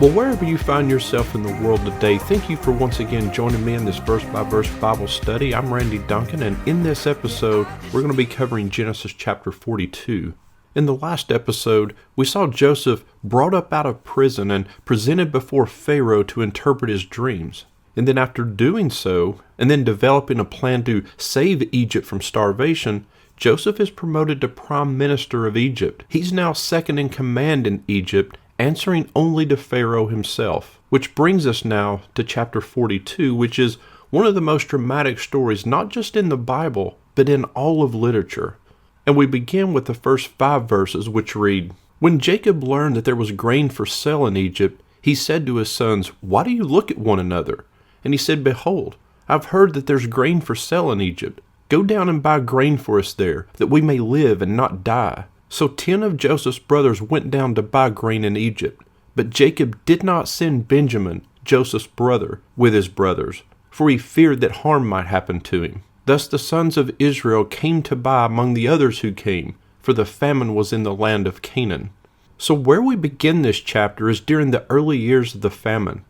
Well, wherever you find yourself in the world today, thank you for once again joining me in this verse-by-verse Bible study. I'm Randy Duncan, and in this episode, we're going to be covering Genesis chapter 42. In the last episode, we saw Joseph brought up out of prison and presented before Pharaoh to interpret his dreams. And then after doing so, and then developing a plan to save Egypt from starvation, Joseph is promoted to prime minister of Egypt. He's now second in command in Egypt, answering only to Pharaoh himself. Which brings us now to chapter 42, which is one of the most dramatic stories, not just in the Bible, but in all of literature. And we begin with the first 5 verses, which read, "When Jacob learned that there was grain for sale in Egypt, he said to his sons, 'Why do you look at one another?' And he said, 'Behold, I've heard that there's grain for sale in Egypt. Go down and buy grain for us there, that we may live and not die.' So 10 of Joseph's brothers went down to buy grain in Egypt. But Jacob did not send Benjamin, Joseph's brother, with his brothers, for he feared that harm might happen to him. Thus the sons of Israel came to buy among the others who came, for the famine was in the land of Canaan." So where we begin this chapter is during the early years of the famine.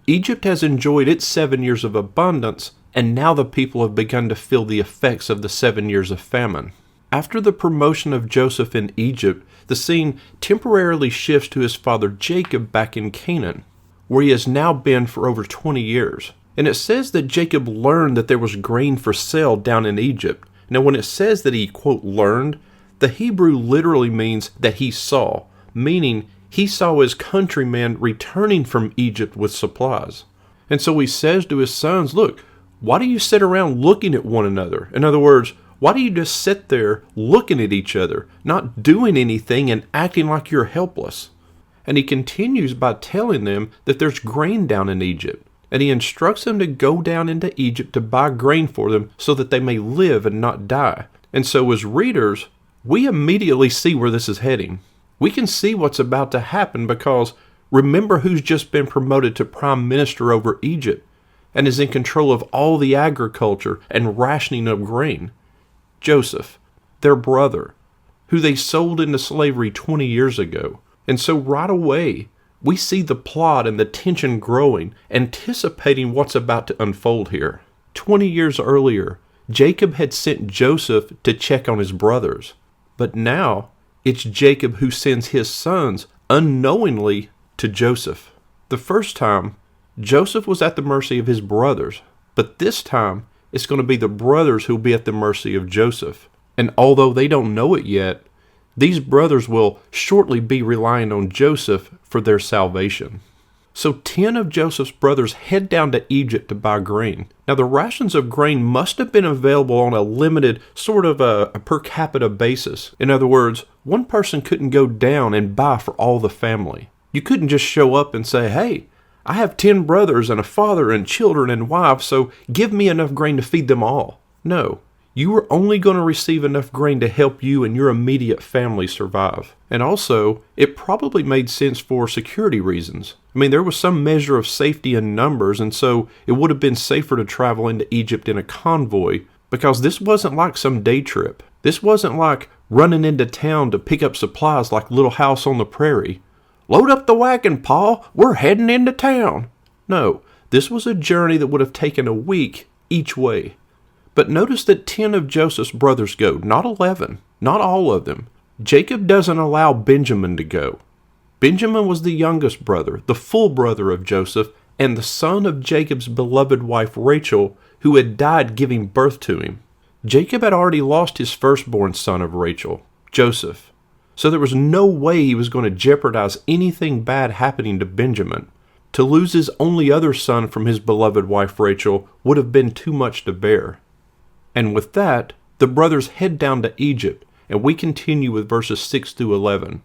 Egypt has enjoyed its 7 years of abundance, and now the people have begun to feel the effects of the 7 years of famine. After the promotion of Joseph in Egypt, the scene temporarily shifts to his father Jacob back in Canaan, where he has now been for over 20 years. And it says that Jacob learned that there was grain for sale down in Egypt. Now when it says that he, quote, learned, the Hebrew literally means that he saw, meaning he saw his countrymen returning from Egypt with supplies. And so he says to his sons, "Look, why do you sit around looking at one another?" In other words, why do you just sit there looking at each other, not doing anything and acting like you're helpless? And he continues by telling them that there's grain down in Egypt. And he instructs them to go down into Egypt to buy grain for them so that they may live and not die. And so as readers, we immediately see where this is heading. We can see what's about to happen because remember who's just been promoted to prime minister over Egypt and is in control of all the agriculture and rationing of grain. Joseph, their brother, who they sold into slavery 20 years ago. And so right away, we see the plot and the tension growing, anticipating what's about to unfold here. 20 years earlier, Jacob had sent Joseph to check on his brothers. But now, it's Jacob who sends his sons unknowingly to Joseph. The first time, Joseph was at the mercy of his brothers. But this time, it's going to be the brothers who will be at the mercy of Joseph. And although they don't know it yet, these brothers will shortly be relying on Joseph for their salvation. So 10 of Joseph's brothers head down to Egypt to buy grain. Now the rations of grain must have been available on a limited, sort of a per capita basis. In other words, one person couldn't go down and buy for all the family. You couldn't just show up and say, "Hey, I have 10 brothers and a father and children and wives, so give me enough grain to feed them all." No, you were only going to receive enough grain to help you and your immediate family survive. And also, it probably made sense for security reasons. I mean, there was some measure of safety in numbers, and so it would have been safer to travel into Egypt in a convoy, because this wasn't like some day trip. This wasn't like running into town to pick up supplies like Little House on the Prairie. "Load up the wagon, Pa, we're heading into town." No, this was a journey that would have taken a week each way. But notice that 10 of Joseph's brothers go, not 11, not all of them. Jacob doesn't allow Benjamin to go. Benjamin was the youngest brother, the full brother of Joseph, and the son of Jacob's beloved wife Rachel, who had died giving birth to him. Jacob had already lost his firstborn son of Rachel, Joseph. So there was no way he was going to jeopardize anything bad happening to Benjamin. To lose his only other son from his beloved wife Rachel would have been too much to bear. And with that, the brothers head down to Egypt, and we continue with verses 6 through 11.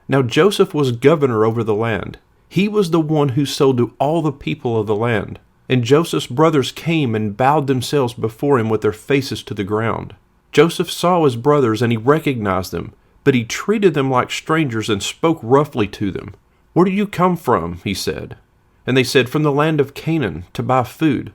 Now Joseph was governor over the land. He was the one who sold to all the people of the land. And Joseph's brothers came and bowed themselves before him with their faces to the ground. Joseph saw his brothers, and he recognized them. But he treated them like strangers and spoke roughly to them. "Where do you come from?" he said. And they said, "From the land of Canaan, to buy food."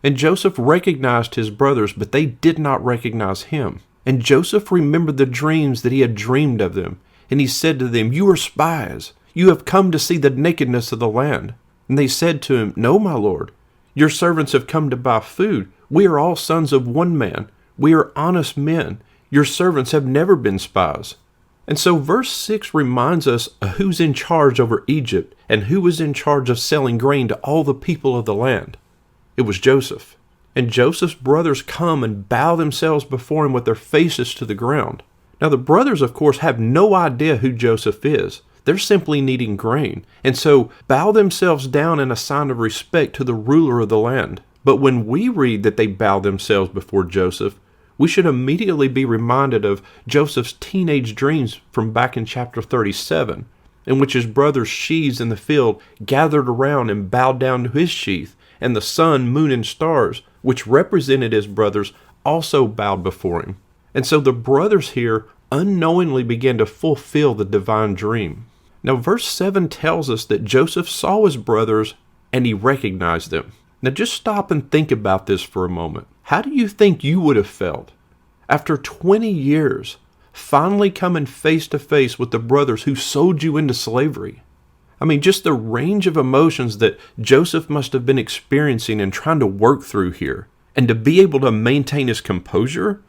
And Joseph recognized his brothers, but they did not recognize him. And Joseph remembered the dreams that he had dreamed of them. And he said to them, "You are spies. You have come to see the nakedness of the land. And they said to him, No, my lord. Your servants have come to buy food. We are all sons of one man. We are honest men. Your servants have never been spies. And so verse 6 reminds us of who's in charge over Egypt and who was in charge of selling grain to all the people of the land. It was Joseph. And Joseph's brothers come and bow themselves before him with their faces to the ground. Now the brothers, of course, have no idea who Joseph is. They're simply needing grain, and so bow themselves down in a sign of respect to the ruler of the land. But when we read that they bow themselves before Joseph, we should immediately be reminded of Joseph's teenage dreams from back in chapter 37, in which his brothers' sheaves in the field gathered around and bowed down to his sheath, and the sun, moon, and stars, which represented his brothers, also bowed before him. And so the brothers here unknowingly began to fulfill the divine dream. Now verse 7 tells us that Joseph saw his brothers and he recognized them. Now just stop and think about this for a moment. How do you think you would have felt after 20 years finally coming face to face with the brothers who sold you into slavery? I mean, just the range of emotions that Joseph must have been experiencing and trying to work through here, and to be able to maintain his composure.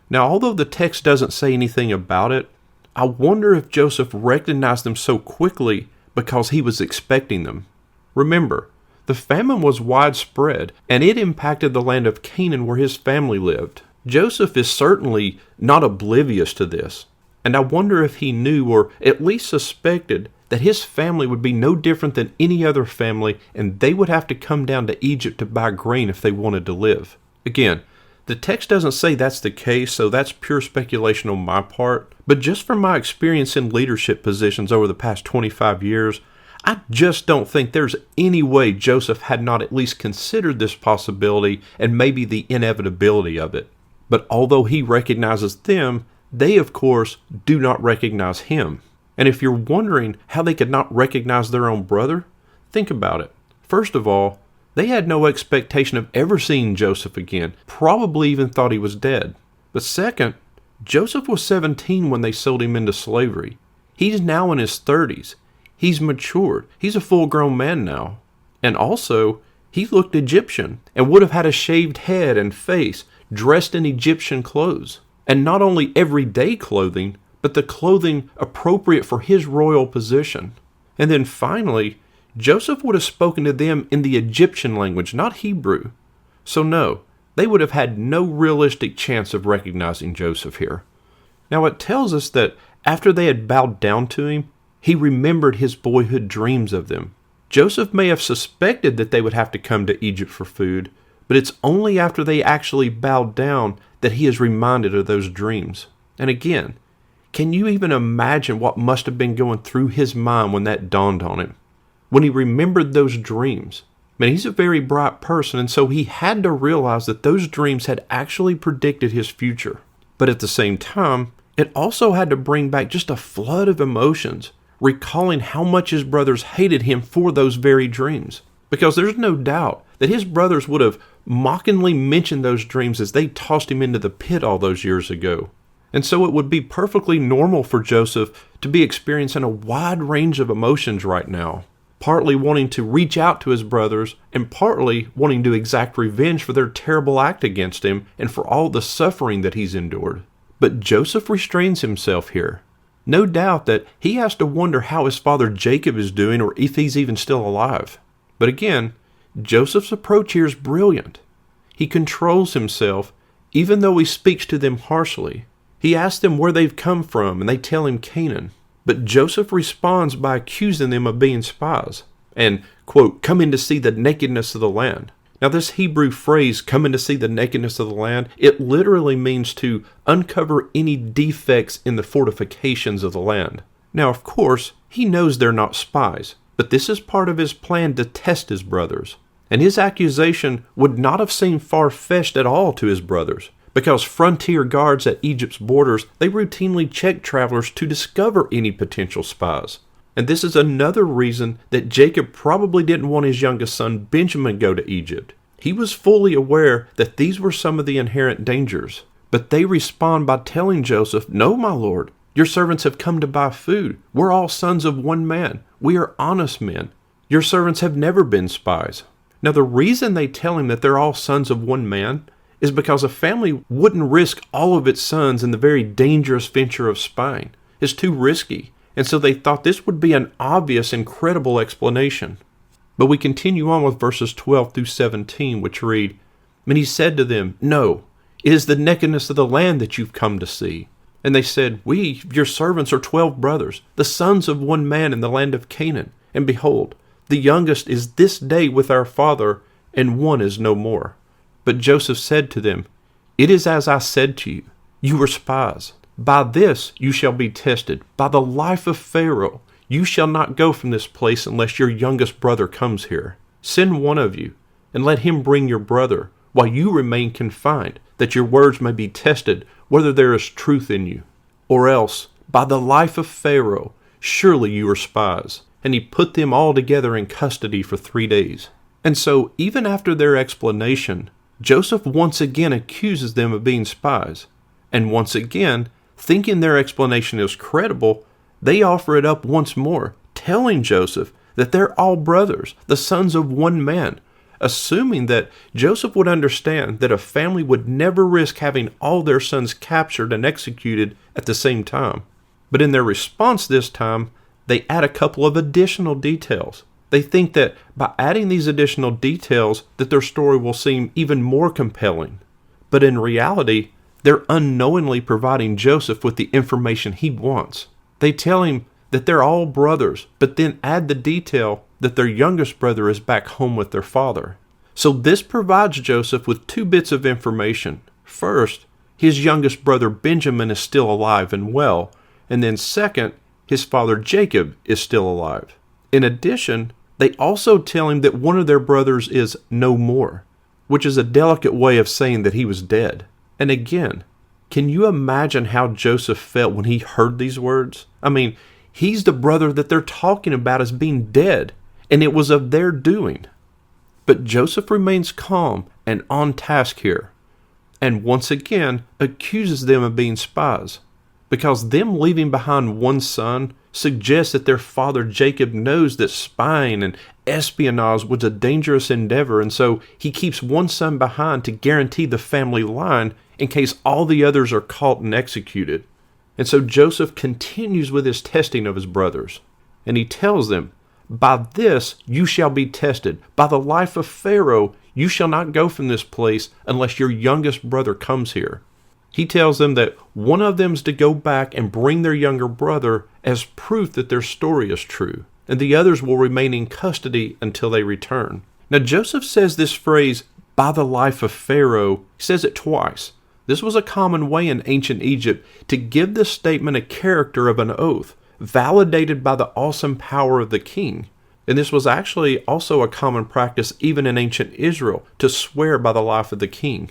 Now, although the text doesn't say anything about it, I wonder if Joseph recognized them so quickly because he was expecting them. Remember, the famine was widespread, and it impacted the land of Canaan where his family lived. Joseph is certainly not oblivious to this, and I wonder if he knew or at least suspected that his family would be no different than any other family, and they would have to come down to Egypt to buy grain if they wanted to live. Again, the text doesn't say that's the case, so that's pure speculation on my part. But just from my experience in leadership positions over the past 25 years, I just don't think there's any way Joseph had not at least considered this possibility and maybe the inevitability of it. But although he recognizes them, they of course do not recognize him. And if you're wondering how they could not recognize their own brother, think about it. First of all, they had no expectation of ever seeing Joseph again, probably even thought he was dead. But second, Joseph was 17 when they sold him into slavery. He's now in his 30s. He's matured. He's a full-grown man now. And also, he looked Egyptian and would have had a shaved head and face, dressed in Egyptian clothes. And not only everyday clothing, but the clothing appropriate for his royal position. And then finally, Joseph would have spoken to them in the Egyptian language, not Hebrew. So no, they would have had no realistic chance of recognizing Joseph here. Now it tells us that after they had bowed down to him, he remembered his boyhood dreams of them. Joseph may have suspected that they would have to come to Egypt for food, but it's only after they actually bowed down that he is reminded of those dreams. And again, can you even imagine what must have been going through his mind when that dawned on him? When he remembered those dreams. I mean, he's a very bright person, and so he had to realize that those dreams had actually predicted his future. But at the same time, it also had to bring back just a flood of emotions, recalling how much his brothers hated him for those very dreams. Because there's no doubt that his brothers would have mockingly mentioned those dreams as they tossed him into the pit all those years ago. And so it would be perfectly normal for Joseph to be experiencing a wide range of emotions right now. Partly wanting to reach out to his brothers, and partly wanting to exact revenge for their terrible act against him and for all the suffering that he's endured. But Joseph restrains himself here. No doubt that he has to wonder how his father Jacob is doing or if he's even still alive. But again, Joseph's approach here is brilliant. He controls himself, even though he speaks to them harshly. He asks them where they've come from, and they tell him Canaan. But Joseph responds by accusing them of being spies and, quote, coming to see the nakedness of the land. Now this Hebrew phrase, coming to see the nakedness of the land, it literally means to uncover any defects in the fortifications of the land. Now, of course, he knows they're not spies, but this is part of his plan to test his brothers. And his accusation would not have seemed far-fetched at all to his brothers, because frontier guards at Egypt's borders, they routinely check travelers to discover any potential spies. And this is another reason that Jacob probably didn't want his youngest son Benjamin go to Egypt. He was fully aware that these were some of the inherent dangers. But they respond by telling Joseph, "No, my lord, your servants have come to buy food. We're all sons of one man. "We are honest men. Your servants have never been spies." Now the reason they tell him that they're all sons of one man is because a family wouldn't risk all of its sons in the very dangerous venture of spying. It's too risky. And so they thought this would be an obvious and credible explanation. But we continue on with verses 12 through 17, which read, "And he said to them, 'No, it is the nakedness of the land that you've come to see.' And they said, 'We, your servants, are 12 brothers, the sons of one man in the land of Canaan. And behold, the youngest is this day with our father, and one is no more.' But Joseph said to them, 'It is as I said to you, you were spies. By this you shall be tested. By the life of Pharaoh, you shall not go from this place unless your youngest brother comes here. Send one of you, and let him bring your brother, while you remain confined, that your words may be tested, whether there is truth in you. Or else, by the life of Pharaoh, surely you are spies.' And he put them all together in custody for 3 days. And so, even after their explanation, Joseph once again accuses them of being spies. And once again, thinking their explanation is credible, they offer it up once more, telling Joseph that they're all brothers, the sons of one man, assuming that Joseph would understand that a family would never risk having all their sons captured and executed at the same time. But in their response this time, they add a couple of additional details. They think that by adding these additional details that their story will seem even more compelling. But in reality, they're unknowingly providing Joseph with the information he wants. They tell him that they're all brothers, but then add the detail that their youngest brother is back home with their father. So this provides Joseph with 2 bits of information. First, his youngest brother Benjamin is still alive and well, and then second, his father Jacob is still alive. In addition, they also tell him that one of their brothers is no more, which is a delicate way of saying that he was dead. And again, can you imagine how Joseph felt when he heard these words? I mean, he's the brother that they're talking about as being dead, and it was of their doing. But Joseph remains calm and on task here, and once again accuses them of being spies, because them leaving behind one son suggests that their father Jacob knows that spying and espionage was a dangerous endeavor, and so he keeps one son behind to guarantee the family line in case all the others are caught and executed. And so Joseph continues with his testing of his brothers, and he tells them, "By this you shall be tested. By the life of Pharaoh, you shall not go from this place unless your youngest brother comes here." He tells them that one of them is to go back and bring their younger brother as proof that their story is true, and the others will remain in custody until they return. Now Joseph says this phrase, "by the life of Pharaoh," he says it twice. This was a common way in ancient Egypt to give this statement a character of an oath, validated by the awesome power of the king. And this was actually also a common practice even in ancient Israel, to swear by the life of the king.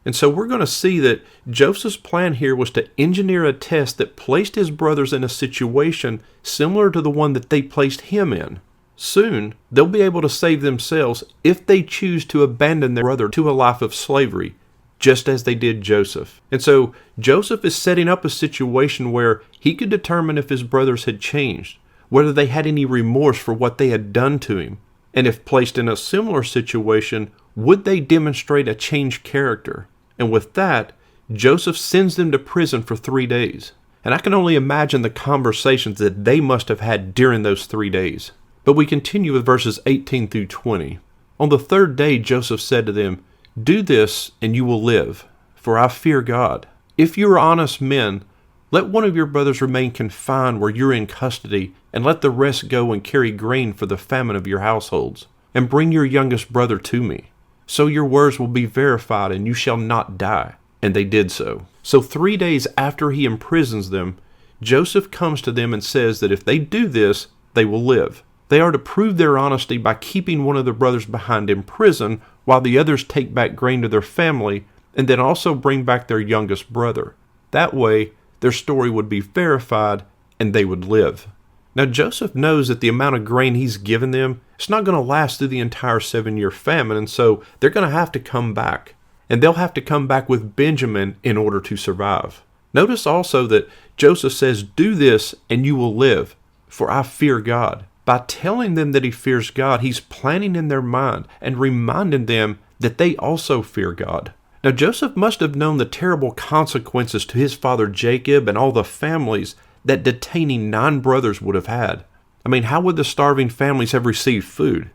And so we're going to see that Joseph's plan here was to engineer a test that placed his brothers in a situation similar to the one that they placed him in. Soon, they'll be able to save themselves if they choose to abandon their brother to a life of slavery, just as they did Joseph. And so Joseph is setting up a situation where he could determine if his brothers had changed, whether they had any remorse for what they had done to him, and if placed in a similar situation, would they demonstrate a changed character? And with that, Joseph sends them to prison for 3 days. And I can only imagine the conversations that they must have had during those 3 days. But we continue with verses 18 through 20. On the 3rd day, Joseph said to them, "Do this, and you will live, for I fear God. If you are honest men, let one of your brothers remain confined where you're in custody, and let the rest go and carry grain for the famine of your households, and bring your youngest brother to me. So your words will be verified, and you shall not die." And they did so. So 3 days after he imprisons them, Joseph comes to them and says that if they do this, they will live. They are to prove their honesty by keeping one of their brothers behind in prison, while the others take back grain to their family, and then also bring back their youngest brother. That way, their story would be verified, and they would live. Now Joseph knows that the amount of grain he's given them, it's not going to last through the entire 7-year famine, and so they're going to have to come back. And they'll have to come back with Benjamin in order to survive. Notice also that Joseph says, "Do this and you will live, for I fear God." By telling them that he fears God, he's planting in their mind and reminding them that they also fear God. Now, Joseph must have known the terrible consequences to his father Jacob and all the families that detaining 9 brothers would have had. I mean, how would the starving families have received food?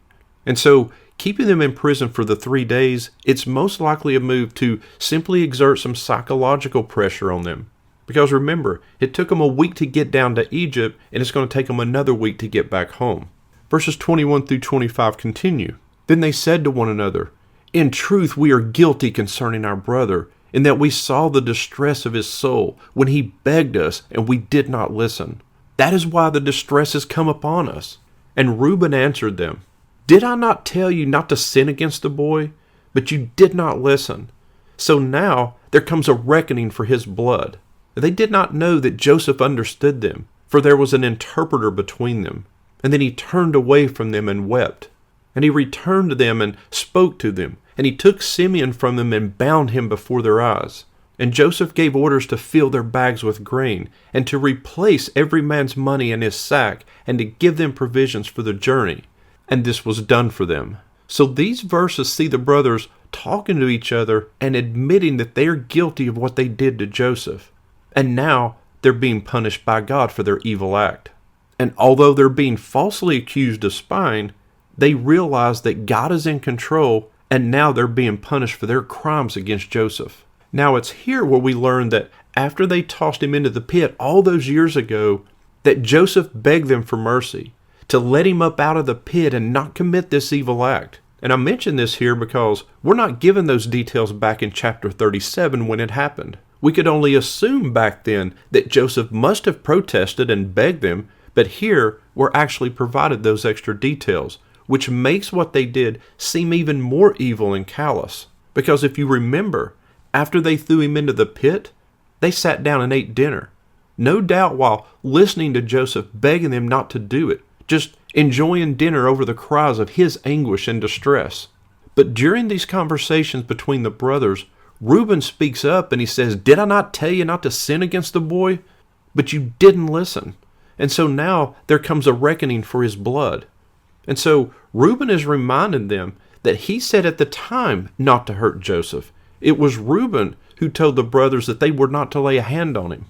And so, keeping them in prison for the 3 days, it's most likely a move to simply exert some psychological pressure on them. Because remember, it took them a week to get down to Egypt, and it's going to take them another week to get back home. Verses 21 through 25 continue. Then they said to one another, "In truth, we are guilty concerning our brother, in that we saw the distress of his soul when he begged us, and we did not listen. That is why the distress has come upon us." And Reuben answered them, "Did I not tell you not to sin against the boy? But you did not listen. So now there comes a reckoning for his blood." They did not know that Joseph understood them, for there was an interpreter between them. And then he turned away from them and wept. And he returned to them and spoke to them. And he took Simeon from them and bound him before their eyes. And Joseph gave orders to fill their bags with grain, and to replace every man's money in his sack, and to give them provisions for the journey. And this was done for them. So these verses see the brothers talking to each other and admitting that they are guilty of what they did to Joseph. And now they're being punished by God for their evil act. And although they're being falsely accused of spying, they realize that God is in control, and now they're being punished for their crimes against Joseph. Now it's here where we learn that after they tossed him into the pit all those years ago, that Joseph begged them for mercy, to let him up out of the pit and not commit this evil act. And I mention this here because we're not given those details back in chapter 37 when it happened. We could only assume back then that Joseph must have protested and begged them, but here we're actually provided those extra details, which makes what they did seem even more evil and callous. Because if you remember, after they threw him into the pit, they sat down and ate dinner. No doubt while listening to Joseph begging them not to do it, just enjoying dinner over the cries of his anguish and distress. But during these conversations between the brothers, Reuben speaks up and he says, "Did I not tell you not to sin against the boy? But you didn't listen." And so now there comes a reckoning for his blood. And so Reuben is reminding them that he said at the time not to hurt Joseph. It was Reuben who told the brothers that they were not to lay a hand on him.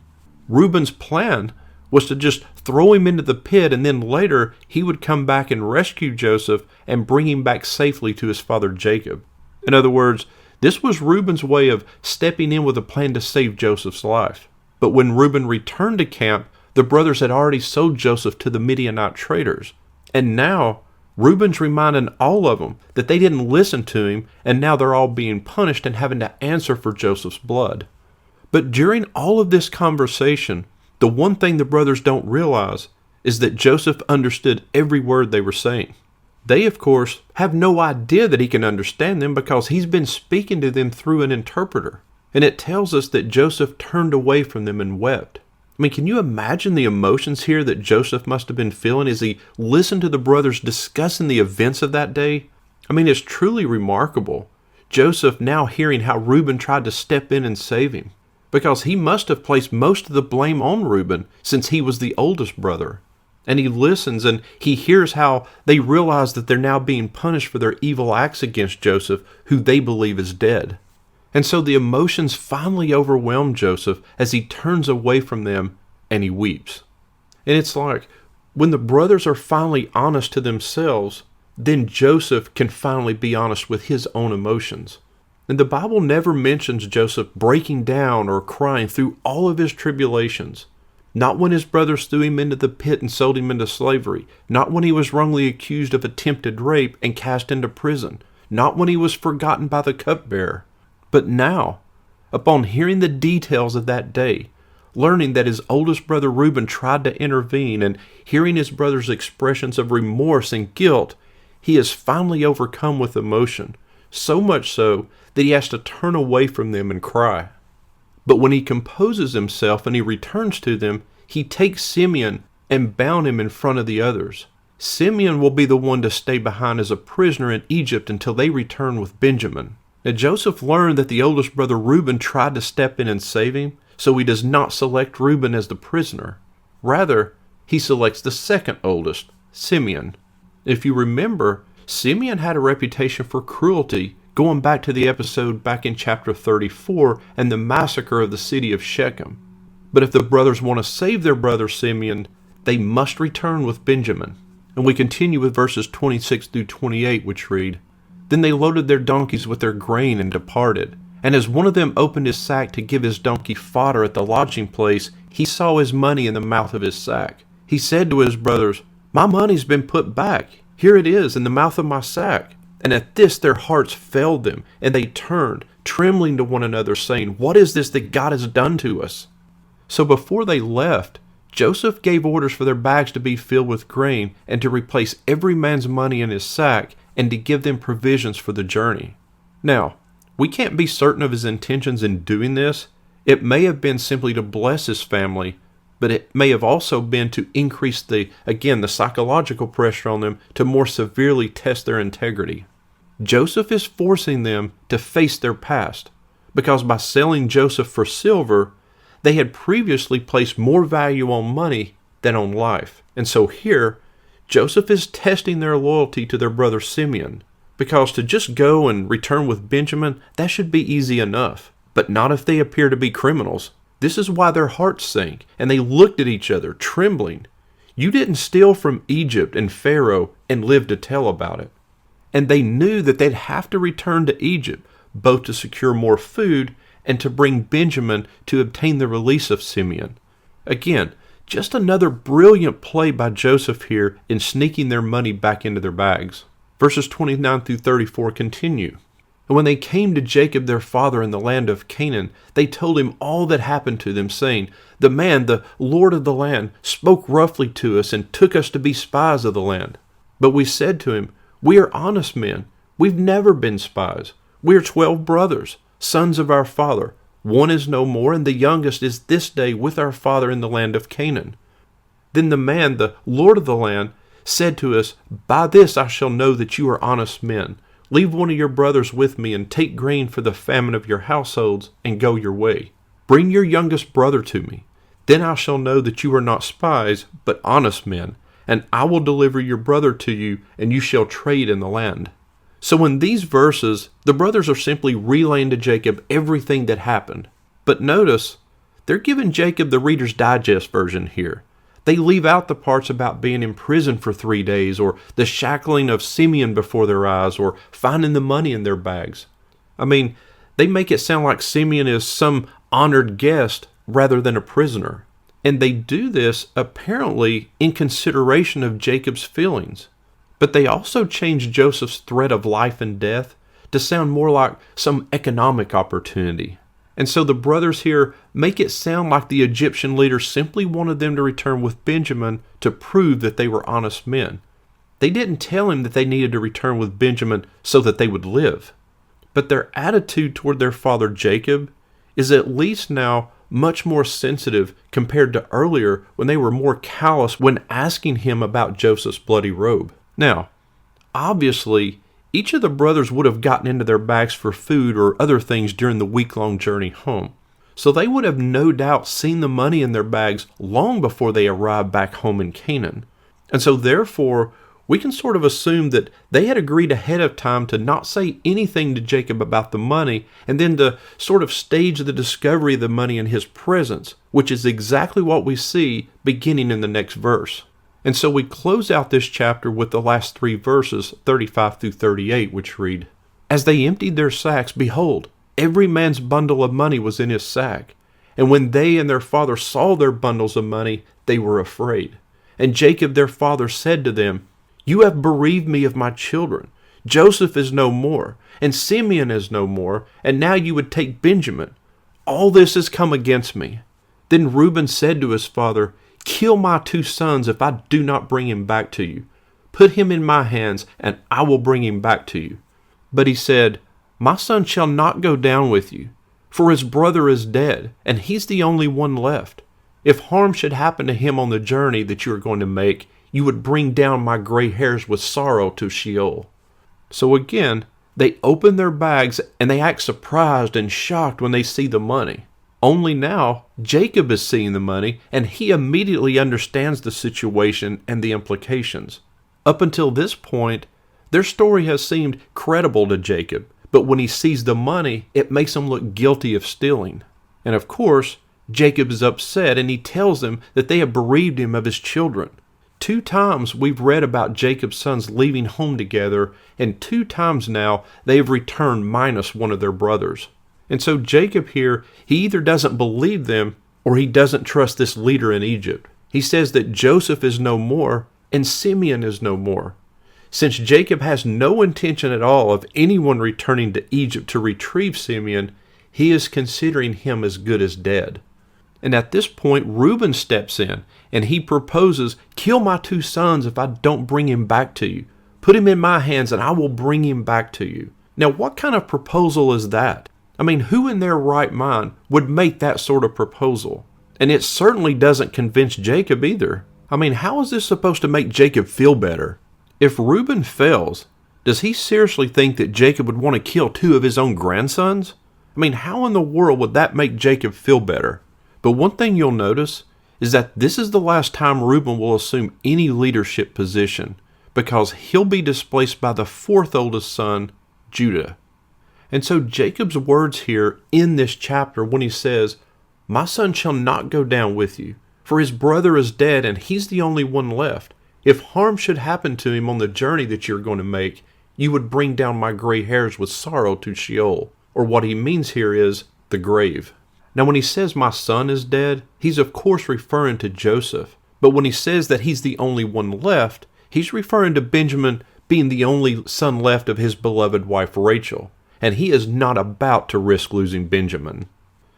Reuben's plan was to just throw him into the pit, and then later he would come back and rescue Joseph and bring him back safely to his father Jacob. In other words, this was Reuben's way of stepping in with a plan to save Joseph's life. But when Reuben returned to camp, the brothers had already sold Joseph to the Midianite traders. And now Reuben's reminding all of them that they didn't listen to him, and now they're all being punished and having to answer for Joseph's blood. But during all of this conversation, the one thing the brothers don't realize is that Joseph understood every word they were saying. They, of course, have no idea that he can understand them because he's been speaking to them through an interpreter. And it tells us that Joseph turned away from them and wept. I mean, can you imagine the emotions here that Joseph must have been feeling as he listened to the brothers discussing the events of that day? I mean, it's truly remarkable. Joseph now hearing how Reuben tried to step in and save him, because he must have placed most of the blame on Reuben since he was the oldest brother. And he listens and he hears how they realize that they're now being punished for their evil acts against Joseph, who they believe is dead. And so the emotions finally overwhelm Joseph as he turns away from them and he weeps. And it's like when the brothers are finally honest to themselves, then Joseph can finally be honest with his own emotions. And the Bible never mentions Joseph breaking down or crying through all of his tribulations. Not when his brothers threw him into the pit and sold him into slavery. Not when he was wrongly accused of attempted rape and cast into prison. Not when he was forgotten by the cupbearer. But now, upon hearing the details of that day, learning that his oldest brother Reuben tried to intervene, and hearing his brother's expressions of remorse and guilt, he is finally overcome with emotion, so much so that he has to turn away from them and cry. But when he composes himself and he returns to them, he takes Simeon and bound him in front of the others. Simeon will be the one to stay behind as a prisoner in Egypt until they return with Benjamin. Now Joseph learned that the oldest brother Reuben tried to step in and save him, so he does not select Reuben as the prisoner. Rather, he selects the second oldest, Simeon. If you remember, Simeon had a reputation for cruelty, going back to the episode back in chapter 34 and the massacre of the city of Shechem. But if the brothers want to save their brother Simeon, they must return with Benjamin. And we continue with verses 26 through 28, which read, Then they loaded their donkeys with their grain and departed. And as one of them opened his sack to give his donkey fodder at the lodging place, he saw his money in the mouth of his sack. He said to his brothers, My money's been put back. Here it is in the mouth of my sack. And at this their hearts failed them, and they turned, trembling to one another, saying, What is this that God has done to us? So before they left, Joseph gave orders for their bags to be filled with grain, and to replace every man's money in his sack, and to give them provisions for the journey. Now, we can't be certain of his intentions in doing this. It may have been simply to bless his family, but it may have also been to increase the psychological pressure on them to more severely test their integrity. Joseph is forcing them to face their past, because by selling Joseph for silver, they had previously placed more value on money than on life. And so here, Joseph is testing their loyalty to their brother Simeon, because to just go and return with Benjamin, that should be easy enough, but not if they appear to be criminals. This is why their hearts sank, and they looked at each other, trembling. You didn't steal from Egypt and Pharaoh and live to tell about it. And they knew that they'd have to return to Egypt, both to secure more food and to bring Benjamin to obtain the release of Simeon. Again, just another brilliant play by Joseph here in sneaking their money back into their bags. Verses 29 through 34 continue. And when they came to Jacob their father in the land of Canaan, they told him all that happened to them, saying, The man, the Lord of the land, spoke roughly to us and took us to be spies of the land. But we said to him, We are honest men. We've never been spies. We are 12 brothers, sons of our father. One is no more, and the youngest is this day with our father in the land of Canaan. Then the man, the Lord of the land, said to us, By this I shall know that you are honest men. Leave one of your brothers with me, and take grain for the famine of your households, and go your way. Bring your youngest brother to me. Then I shall know that you are not spies, but honest men, and I will deliver your brother to you, and you shall trade in the land. So in these verses, the brothers are simply relaying to Jacob everything that happened. But notice, they're giving Jacob the Reader's Digest version here. They leave out the parts about being in prison for 3 days, or the shackling of Simeon before their eyes, or finding the money in their bags. I mean, they make it sound like Simeon is some honored guest rather than a prisoner. And they do this apparently in consideration of Jacob's feelings. But they also change Joseph's threat of life and death to sound more like some economic opportunity. And so the brothers here make it sound like the Egyptian leaders simply wanted them to return with Benjamin to prove that they were honest men. They didn't tell him that they needed to return with Benjamin so that they would live. But their attitude toward their father Jacob is at least now much more sensitive compared to earlier when they were more callous when asking him about Joseph's bloody robe. Now, obviously, each of the brothers would have gotten into their bags for food or other things during the week-long journey home. So they would have no doubt seen the money in their bags long before they arrived back home in Canaan. And so therefore, we can sort of assume that they had agreed ahead of time to not say anything to Jacob about the money, and then to sort of stage the discovery of the money in his presence, which is exactly what we see beginning in the next verse. And so we close out this chapter with the last 3 verses, 35 through 38, which read, As they emptied their sacks, behold, every man's bundle of money was in his sack. And when they and their father saw their bundles of money, they were afraid. And Jacob their father said to them, You have bereaved me of my children. Joseph is no more, and Simeon is no more, and now you would take Benjamin. All this has come against me. Then Reuben said to his father, Kill my 2 sons if I do not bring him back to you. Put him in my hands, and I will bring him back to you. But he said, My son shall not go down with you, for his brother is dead, and he's the only one left. If harm should happen to him on the journey that you are going to make, you would bring down my gray hairs with sorrow to Sheol. So again, they open their bags, and they act surprised and shocked when they see the money. Only now, Jacob is seeing the money, and he immediately understands the situation and the implications. Up until this point, their story has seemed credible to Jacob, but when he sees the money, it makes him look guilty of stealing. And of course, Jacob is upset, and he tells them that they have bereaved him of his children. 2 times we've read about Jacob's sons leaving home together, and 2 times now they have returned minus one of their brothers. And so Jacob here, he either doesn't believe them or he doesn't trust this leader in Egypt. He says that Joseph is no more and Simeon is no more. Since Jacob has no intention at all of anyone returning to Egypt to retrieve Simeon, he is considering him as good as dead. And at this point, Reuben steps in and he proposes, "Kill my 2 sons if I don't bring him back to you. Put him in my hands and I will bring him back to you." Now, what kind of proposal is that? I mean, who in their right mind would make that sort of proposal? And it certainly doesn't convince Jacob either. I mean, how is this supposed to make Jacob feel better? If Reuben fails, does he seriously think that Jacob would want to kill 2 of his own grandsons? I mean, how in the world would that make Jacob feel better? But one thing you'll notice is that this is the last time Reuben will assume any leadership position, because he'll be displaced by the 4th oldest son, Judah. And so Jacob's words here in this chapter when he says, "My son shall not go down with you, for his brother is dead and he's the only one left. If harm should happen to him on the journey that you're going to make, you would bring down my gray hairs with sorrow to Sheol." Or what he means here is the grave. Now when he says my son is dead, he's of course referring to Joseph. But when he says that he's the only one left, he's referring to Benjamin being the only son left of his beloved wife Rachel. And he is not about to risk losing Benjamin.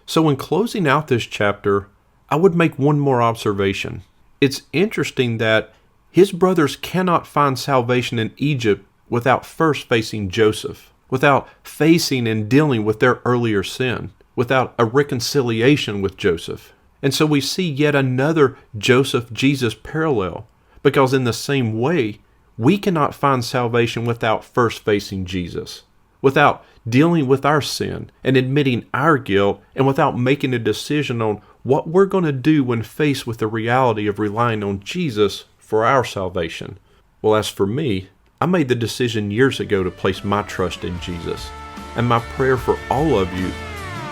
So in closing out this chapter, I would make one more observation. It's interesting that his brothers cannot find salvation in Egypt without first facing Joseph, without facing and dealing with their earlier sin, without a reconciliation with Joseph. And so we see yet another Joseph-Jesus parallel, because in the same way, we cannot find salvation without first facing Jesus, without dealing with our sin and admitting our guilt, and without making a decision on what we're going to do when faced with the reality of relying on Jesus for our salvation. Well, as for me, I made the decision years ago to place my trust in Jesus, and my prayer for all of you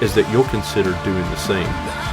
is that you'll consider doing the same.